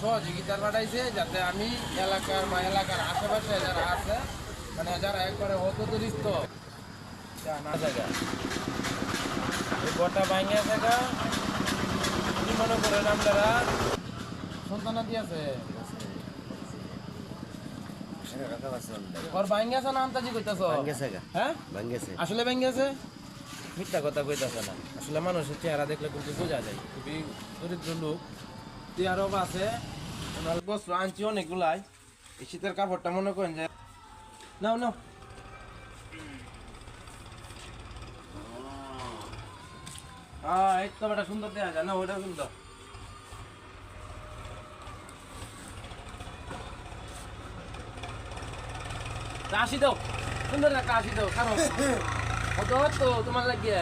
সহযোগিতার পাঠাইছে যাতে আমি এলাকার বা এলাকার আশেপাশে যারা আছে মানে যারা একবারে হতদরিস্ত না জায়গা এই গোটা ভাঙিয়া জায়গা কি মনে করেন আপনারা সন্তানাদি আছে ঘর ভাঙিয়াছে না আন্তাজি কইতাছ হ্যাঁ আসলে ভাঙিয়াছে মিথ্যা কথা কইতাছে না আসলে মানুষের চেহারা দেখলে কিন্তু বোঝা যায় খুবই দরিদ্র লোক আরব আছে ওনার বস্ত্র আনছি অনেকগুলাই এই শীতের কাপড়টা মনে করেন যে নাও নাও এই তো একটা সুন্দর দেওয়া যায় না ওইটা সুন্দর আসি দাও সুন্দর একটা আসি দাও কারণ তো তোমার লাগিয়ে